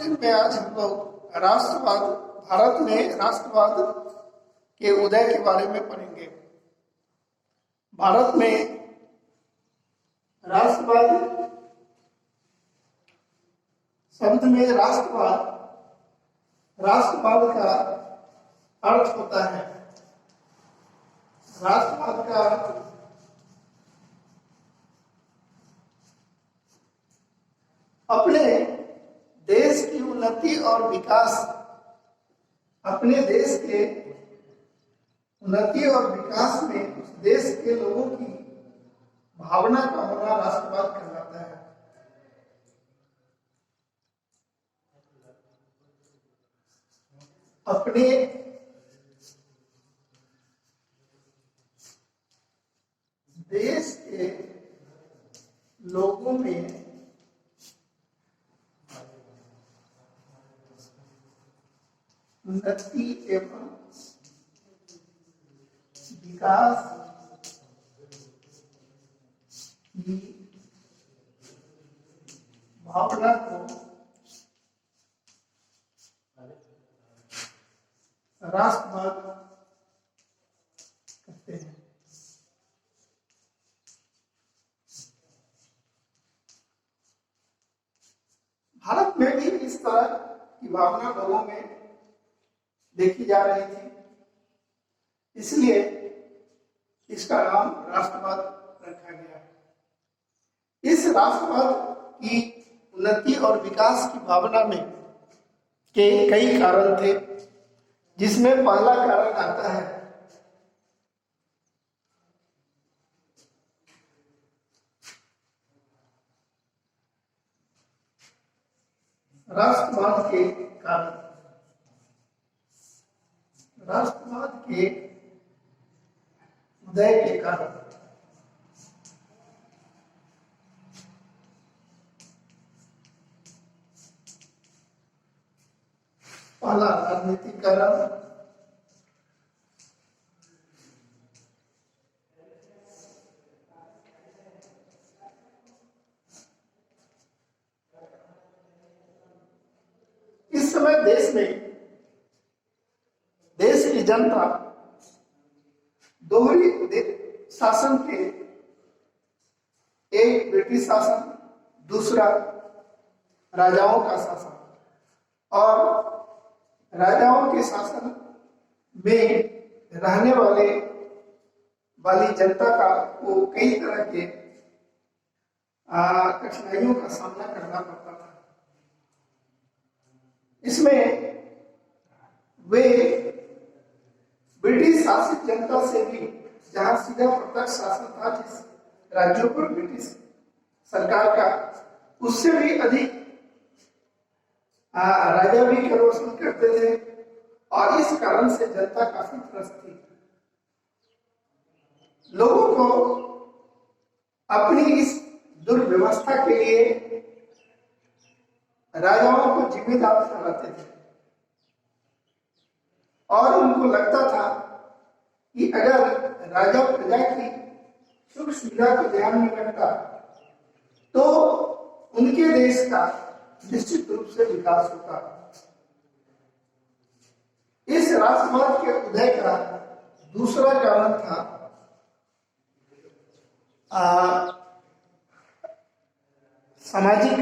दिन में आज हम लोग राष्ट्रवाद, भारत में राष्ट्रवाद के उदय के बारे में पढ़ेंगे। भारत में राष्ट्रवाद शब्द में राष्ट्रवाद का अर्थ होता है, राष्ट्रवाद का अर्थ अपने देश की उन्नति और विकास, अपने देश के उन्नति और विकास में उस देश के लोगों की भावना का होना राष्ट्रवाद कहलाता है। अपने देश के लोगों में उन्नति एवं विकास की भावना को राष्ट्रवाद कहते हैं। भारत में भी इस तरह की भावना लोगों में देखी जा रही थी, इसलिए इसका नाम राष्ट्रवाद रखा गया। इस राष्ट्रवाद की उन्नति और विकास की भावना में के कई कारण थे, जिसमें पहला कारण आता है राष्ट्रवाद के कारण। राष्ट्रवाद के उदय के कारण पहला राजनीतिकरण, इस समय देश में देश की जनता दोहरी शासन के, एक ब्रिटिश शासन, दूसरा राजाओं का शासन, और राजाओं के शासन में रहने वाली जनता को कई तरह के कठिनाइयों का सामना करना पड़ता था। इसमें वे ब्रिटिश शासित जनता से भी, जहां सीधा प्रत्यक्ष शासन था जिस राज्यों पर ब्रिटिश सरकार का, उससे भी अधिक राजा भी कर वसूल करते थे, और इस कारण से जनता काफी त्रस्त थी। लोगों को अपनी इस दुर्व्यवस्था के लिए राजाओं को जिम्मेदार ठहराते थे, और उनको लगता था कि अगर राजा प्रजा की सुख सुविधा को ध्यान में रखता तो उनके देश का निश्चित रूप से विकास होता। इस राष्ट्रवाद के उदय का दूसरा कारण था सामाजिक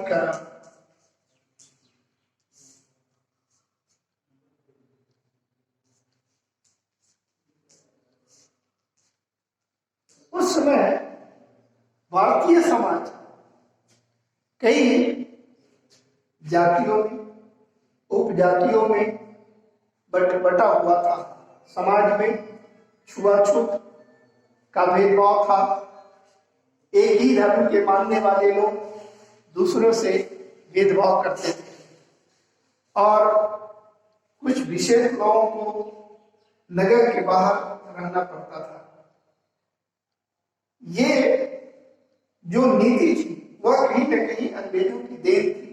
कारण। उस समय भारतीय समाज कई जातियों में, उपजातियों में बटा हुआ था। समाज में छुआछूत का भेदभाव था। एक ही धर्म के मानने वाले लोग दूसरों से भेदभाव करते थे, और कुछ विशेष लोगों को नगर के बाहर रहना पड़ता था। ये जो नीति थी वह कहीं न कहीं अंग्रेजों की देन थी,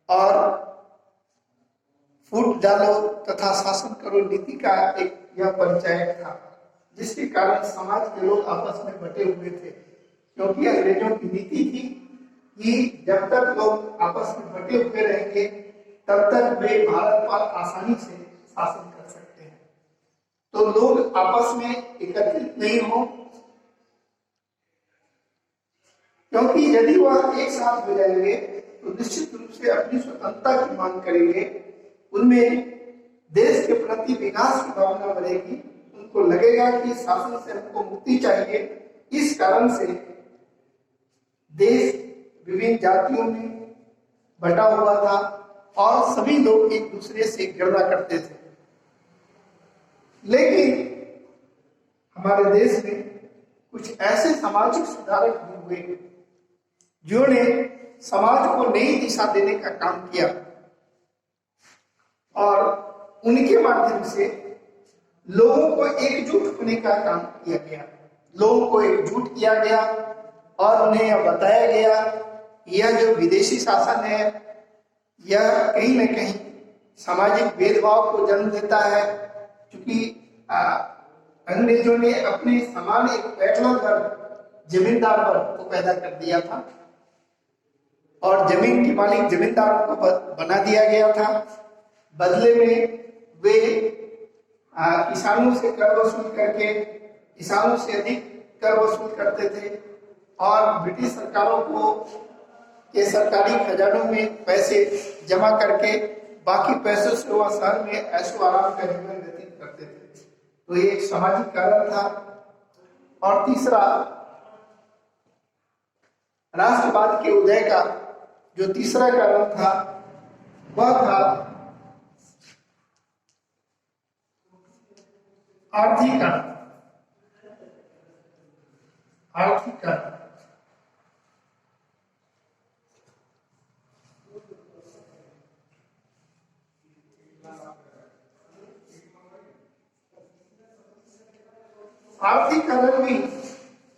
और फूट डालो तथा शासन करो नीति का एक यह पंचायत था, जिसके कारण समाज के लोग आपस में बटे हुए थे, क्योंकि अंग्रेजों की नीति थी कि जब तक लोग आपस में बटे हुए रहेंगे तब तक वे भारत पर आसानी से शासन कर सकते हैं। तो लोग आपस में एकत्रित नहीं हो, क्योंकि यदि वह एक साथ हो जाएंगे तो निश्चित रूप से अपनी स्वतंत्रता की मांग करेंगे, उनमें देश के प्रति विकास की भावना बढ़ेगी, उनको लगेगा कि शासन से हमको मुक्ति चाहिए। इस कारण से देश विभिन्न जातियों में बटा हुआ था और सभी लोग एक दूसरे से घृणा करते थे। लेकिन हमारे देश में कुछ ऐसे सामाजिक सुधारक भी हुए जिन्होंने समाज को नई दिशा देने का काम किया और उनके माध्यम से लोगों को एकजुट होने का काम किया गया। लोगों को एकजुट किया गया और उन्हें यह बताया गया यह जो विदेशी शासन है यह कहीं न कहीं सामाजिक भेदभाव को जन्म देता है, क्योंकि अंग्रेजों ने अपने समान एक बैचलर वर्ग जमींदार वर्ग को पैदा कर दिया था और जमीन के मालिक जमींदारों को बना दिया गया था। बदले में वे किसानों से कर वसूल करके किसानों से अधिक कर वसूल करते थे और ब्रिटिश सरकारों को के सरकारी खजानों में पैसे जमा करके बाकी पैसों से वह शहर में ऐशो आराम का जीवन व्यतीत करते थे। तो ये एक सामाजिक कारण था। और तीसरा, राष्ट्रवाद के उदय का जो तीसरा कारण था वह था आर्थिक कारण। आर्थिक कारण आर्थिक कारण भी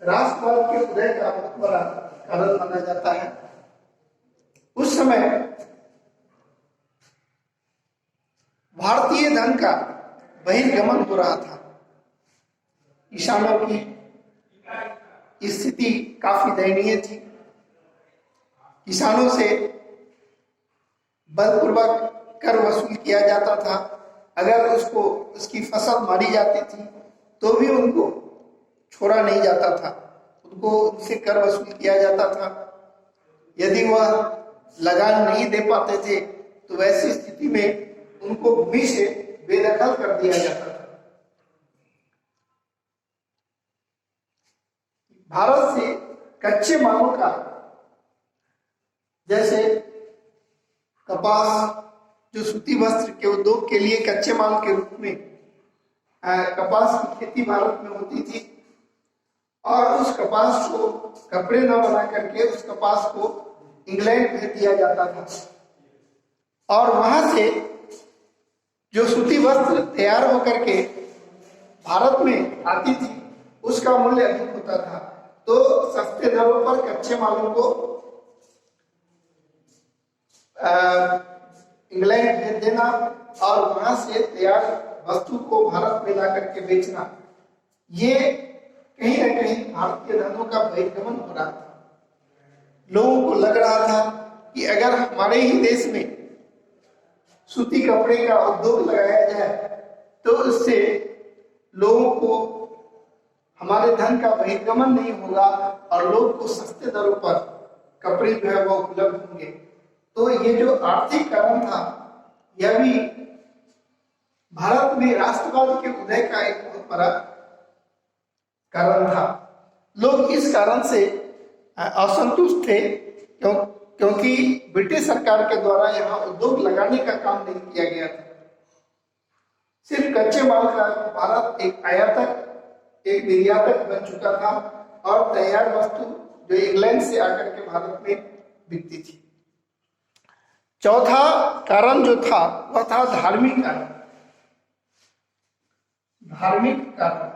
राष्ट्रवाद के उदय का बहुत बड़ा कारण माना जाता है। उस समय भारतीय धन का बहिर्गमन हो रहा था। किसानों की स्थिति काफी दयनीय थी। किसानों से बलपूर्वक कर वसूल किया जाता था। अगर उसको उसकी फसल मारी जाती थी तो भी उनको छोड़ा नहीं जाता था, उनको उनसे कर वसूल किया जाता था। यदि वह लगान नहीं दे पाते थे तो वैसी स्थिति में उनको भूमि से बेदखल कर दिया जाता था। भारत से कच्चे मालों का, जैसे कपास, जो सूती वस्त्र के उद्योग के लिए कच्चे माल के रूप में कपास की खेती भारत में होती थी और उस कपास को कपड़े न बना करके उस कपास को इंग्लैंड भेज दिया जाता था और वहां से जो सूती वस्त्र तैयार होकर के भारत में आती थी उसका मूल्य अधिक होता था। तो सस्ते दरों पर कच्चे मालों को इंग्लैंड भेज देना और वहां से तैयार वस्तु को भारत में ला करके बेचना, ये कहीं न कहीं भारतीय धनों का बहिर्गमन हो रहा था। लोगों को लग रहा था कि अगर हमारे ही देश में सूती कपड़े का उद्योग लगाया जाए तो इससे लोगों को हमारे धन का बहिर्गमन नहीं होगा और लोग को सस्ते दरों पर कपड़े जो है वो उपलब्ध होंगे। तो ये जो आर्थिक कारण था यह भी भारत में राष्ट्रवाद के उदय का एक बहुत बड़ा कारण था। लोग इस कारण से असंतुष्ट थे क्योंकि ब्रिटिश सरकार के द्वारा यहाँ उद्योग लगाने का काम नहीं किया गया था। सिर्फ कच्चे माल का भारत एक आयातक, एक निर्यातक बन चुका था और तैयार वस्तु जो इंग्लैंड से आकर के भारत में बिकती थी। चौथा कारण जो था वह था धार्मिक कारण। धार्मिक कारण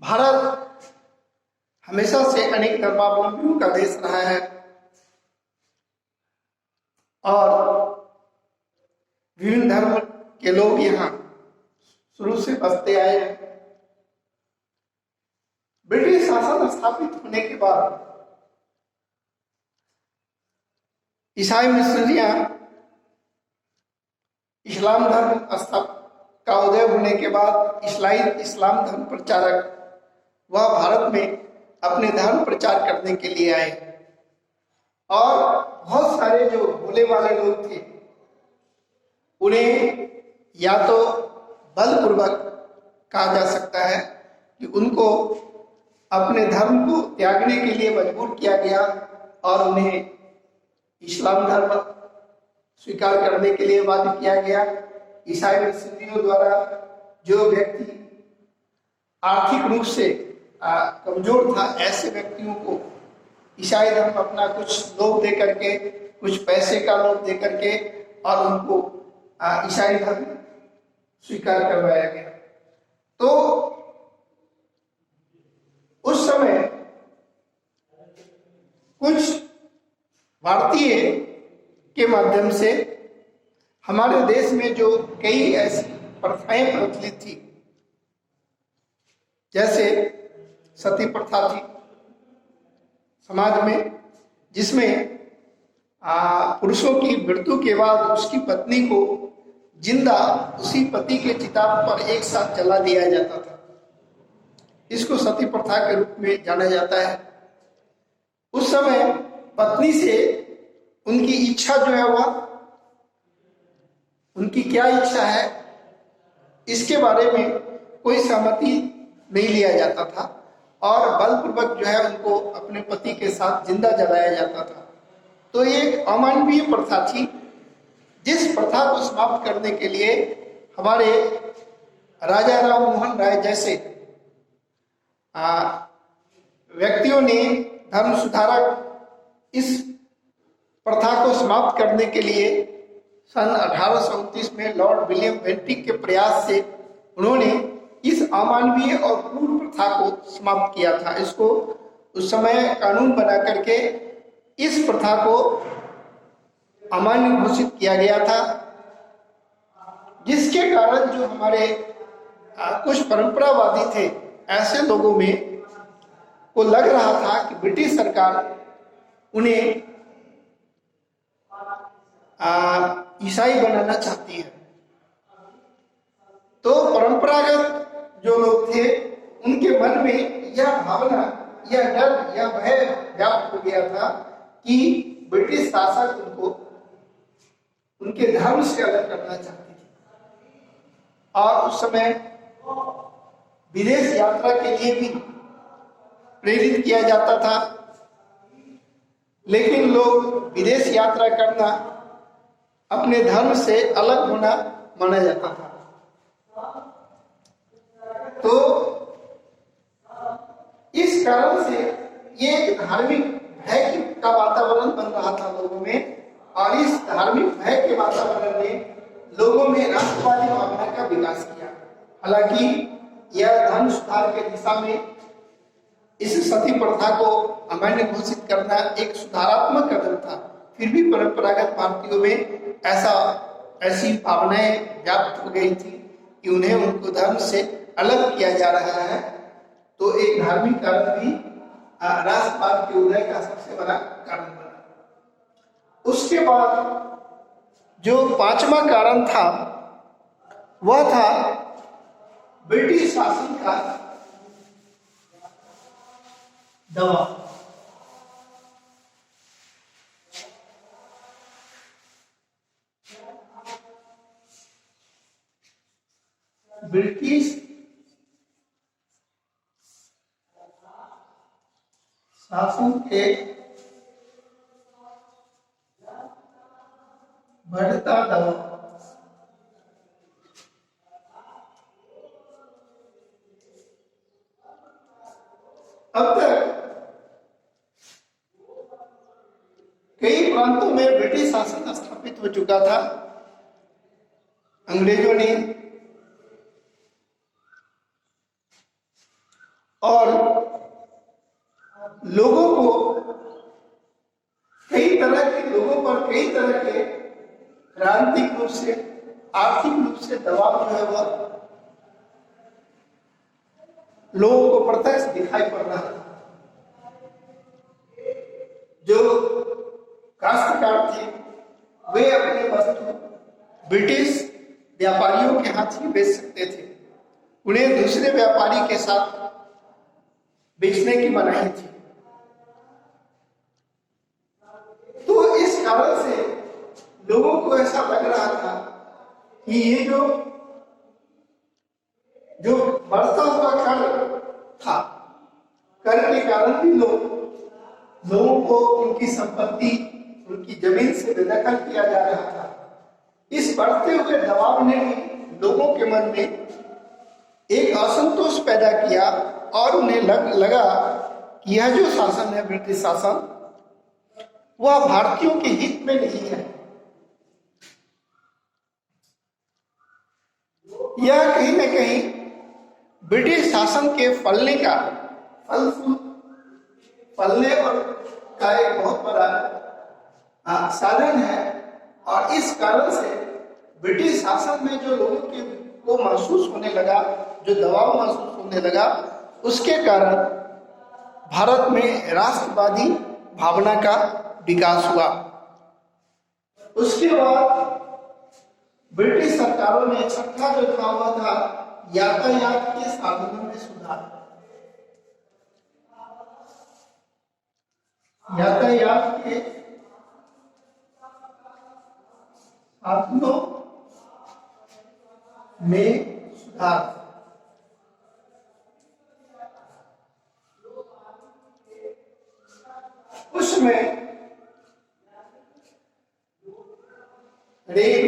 भारत हमेशा से अनेक धर्मावलंबियों का देश रहा है और विभिन्न धर्म के लोग यहाँ शुरू से बसते आए हैं। ब्रिटिश शासन स्थापित होने के बाद ईसाई मिशनरियां इस्लाम धर्म का उदय होने के बाद इस्लाम धर्म प्रचारक वह भारत में अपने धर्म प्रचार करने के लिए आए और बहुत सारे जो भोले वाले लोग थे उन्हें या तो बलपूर्वक कहा जा सकता है कि उनको अपने धर्म को त्यागने के लिए मजबूर किया गया और उन्हें इस्लाम धर्म स्वीकार करने के लिए बाध्य किया गया। ईसाई मिशनरियों द्वारा जो व्यक्ति आर्थिक रूप से कमजोर था, ऐसे व्यक्तियों को ईसाई धर्म अपना कुछ लोभ दे करके, कुछ पैसे का लोभ दे करके और उनको ईसाई धर्म स्वीकार करवाया गया। तो उस समय कुछ भारतीय के माध्यम से हमारे देश में जो कई ऐसी प्रथाएं प्रचलित थी, जैसे सती प्रथा थी समाज में, जिसमें पुरुषों की मृत्यु के बाद उसकी पत्नी को जिंदा उसी पति के चिता पर एक साथ जला दिया जाता था। इसको सती प्रथा के रूप में जाना जाता है। उस समय पत्नी से उनकी इच्छा जो है वह उनकी क्या इच्छा है इसके बारे में कोई सहमति नहीं लिया जाता था और बलपूर्वक जो है उनको अपने पति के साथ जिंदा जलाया जाता था। तो ये एक अमानवीय प्रथा थी, जिस प्रथा को समाप्त करने के लिए हमारे राजा राम मोहन राय जैसे व्यक्तियों ने, धर्म सुधारक, इस प्रथा को समाप्त करने के लिए सन 1829 में लॉर्ड विलियम बेंटिक के प्रयास से उन्होंने इस अमानवीय और क्रूर प्रथा को समाप्त किया था। इसको उस समय कानून बना करके इस प्रथा को अमान्य घोषित किया गया था, जिसके कारण जो हमारे कुछ परंपरावादी थे, ऐसे लोगों में को लग रहा था कि ब्रिटिश सरकार उन्हें ईसाई बनाना चाहती है। तो परंपरागत जो लोग थे उनके मन में यह भावना, यह डर, यह भय व्याप्त हो गया था कि ब्रिटिश शासक उनको उनके धर्म से अलग करना चाहती थी। और उस समय विदेश यात्रा के लिए भी प्रेरित किया जाता था, लेकिन लोग विदेश यात्रा करना अपने धर्म से अलग होना माना जाता था। तो इस कारण से ये एक धार्मिक भय का वातावरण बन रहा था लोगों में, और इस धार्मिक भय के वातावरण ने लोगों में राष्ट्रवादी भावना का विकास किया। हालांकि यह धर्म सुधार के दिशा में इस सती प्रथा को अमान्य घोषित करना एक सुधारात्मक कदम था, फिर भी परंपरागत भारतीयों में ऐसी भावनाएं व्याप्त हो गई थी कि उन्हें उनको धर्म से अलग किया जा रहा है। तो एक धार्मिक कारण भी राष्ट्रवाद के उदय का सबसे बड़ा कारण बना। उसके बाद जो पांचवा कारण था वह था ब्रिटिश शासन का दबाव। ब्रिटिश शासन के बढ़ता दबाव अब तक कई प्रांतों में ब्रिटिश शासन स्थापित हो चुका था। अंग्रेजों ने और लोगों को कई तरह के लोगों पर कई तरह के राजनीतिक रूप से, आर्थिक रूप से दबाव जो है वह लोगों को प्रत्यक्ष दिखाई पड़ रहा था। जो काश्तकार थे वे अपने वस्तु ब्रिटिश व्यापारियों के हाथ ही बेच सकते थे, उन्हें दूसरे व्यापारी के साथ बेचने की मनाही थी। तो इस कारण से लोगों को ऐसा लग रहा था कि ये जो बढ़ता हुआ कर था, कर के कारण भी लोगों को उनकी संपत्ति, उनकी जमीन से बेदखल किया जा रहा था। इस बढ़ते हुए दबाव ने भी लोगों के मन में एक असंतोष पैदा किया और उन्हें लगा कि यह जो शासन है, ब्रिटिश शासन, वह भारतीयों के हित में नहीं है। यह कहीं न कहीं ब्रिटिश शासन के फलने और का एक बहुत बड़ा साधन है। और इस कारण से ब्रिटिश शासन में जो लोगों को महसूस होने लगा, जो दबाव महसूस होने लगा, उसके कारण भारत में राष्ट्रवादी भावना का विकास हुआ। उसके बाद ब्रिटिश सरकारों ने छठा जो था वह था यातायात के साधनों में सुधार। यातायात के साधनों में सुधार। उसमें रेल,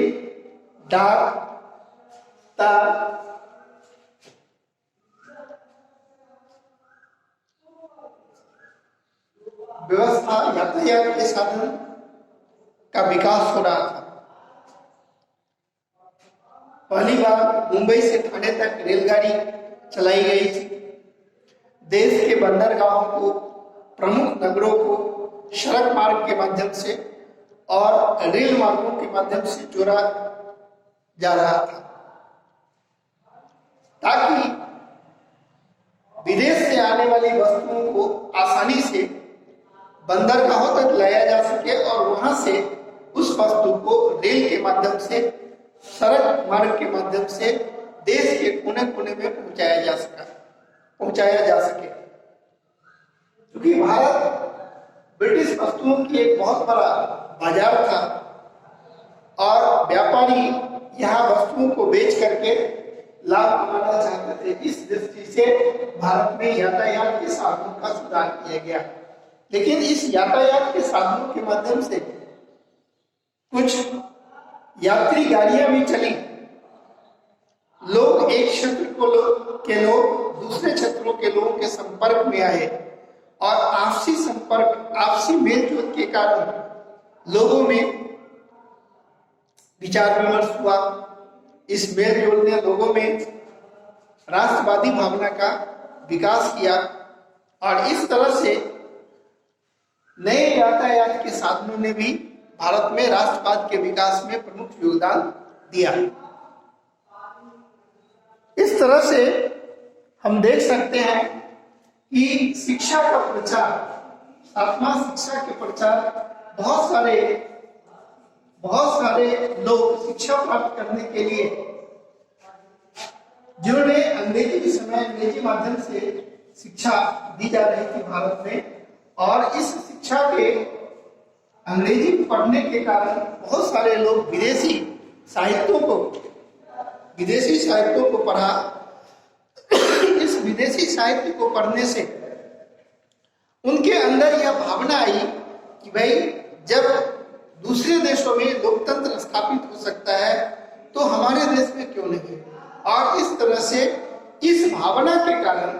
डाक, तार, व्यवस्था, यातायात के साधन का विकास हो रहा था। पहली बार मुंबई से ठाणे तक रेलगाड़ी चलाई गई थी। देश के बंदरगाहों को, प्रमुख नगरों को सड़क मार्ग के माध्यम से और रेल मार्गों के माध्यम से जोड़ा जा रहा था, ताकि विदेश से आने वाली वस्तुओं को आसानी से बंदरगाहों तक लाया जा सके और वहां से उस वस्तु को रेल के माध्यम से, सड़क मार्ग के माध्यम से देश के कोने कोने में पहुंचाया जा सके। क्योंकि भारत ब्रिटिश वस्तुओं की एक बहुत बड़ा बाजार था और व्यापारी यहाँ वस्तुओं को बेच करके लाभ कमाना चाहते थे। इस दृष्टि से भारत में यातायात के साधनों का सुधार किया गया। लेकिन इस यातायात के साधनों के माध्यम से कुछ यात्री गाड़ियां भी चली। लोग एक क्षेत्र के लोग दूसरे क्षेत्रों के लोगों के संपर्क में आए और आपसी मेलजोल के कारण लोगों में विचार विमर्श हुआ। इस मेलजोल ने लोगों में राष्ट्रवादी भावना का विकास किया और इस तरह से नए यातायात के साधनों ने भी भारत में राष्ट्रवाद के विकास में प्रमुख योगदान दिया। इस तरह से हम देख सकते हैं कि शिक्षा का प्रचार, सातवां शिक्षा के प्रचार, बहुत सारे लोग शिक्षा प्राप्त करने के लिए जिन्होंने अंग्रेजी माध्यम से शिक्षा दी जा रही थी भारत में, और इस शिक्षा के अंग्रेजी पढ़ने के कारण बहुत सारे लोग विदेशी साहित्यों को पढ़ा। इस विदेशी साहित्य को पढ़ने से उनके अंदर यह भावना आई कि भाई जब दूसरे देशों में लोकतंत्र स्थापित हो सकता है तो हमारे देश में क्यों नहीं। और इस तरह से इस भावना के कारण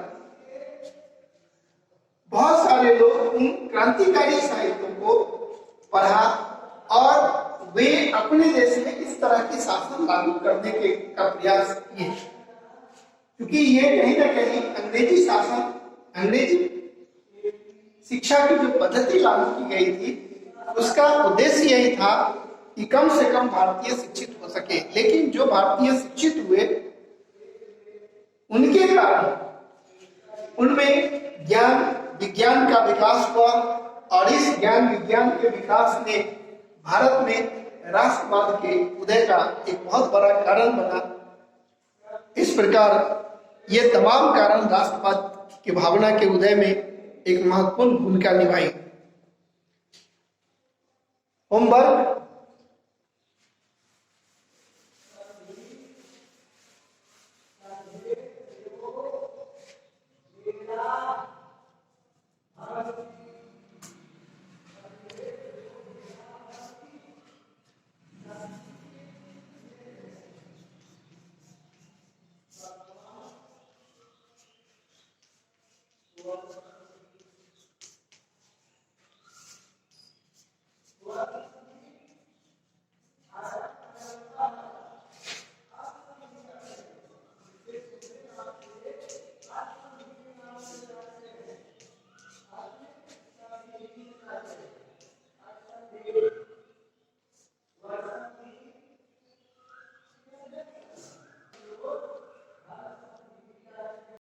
बहुत सारे लोग उन क्रांतिकारी साहित्यों को पढ़ा और वे अपने देश में इस तरह की शासन लागू करने का प्रयास किए। क्योंकि ये कहीं ना कहीं अंग्रेजी शिक्षा की जो पद्धति लागू की गई थी उसका उद्देश्य यही था कि कम से कम भारतीय शिक्षित हो सके। लेकिन जो भारतीय शिक्षित हुए उनके कारण उनमें ज्ञान विज्ञान का विकास हुआ और इस ज्ञान विज्ञान के विकास ने भारत में राष्ट्रवाद के उदय का एक बहुत बड़ा कारण बना। इस प्रकार ये तमाम कारण राष्ट्रवाद की भावना के उदय में एक महत्वपूर्ण भूमिका निभाई। होमवर्क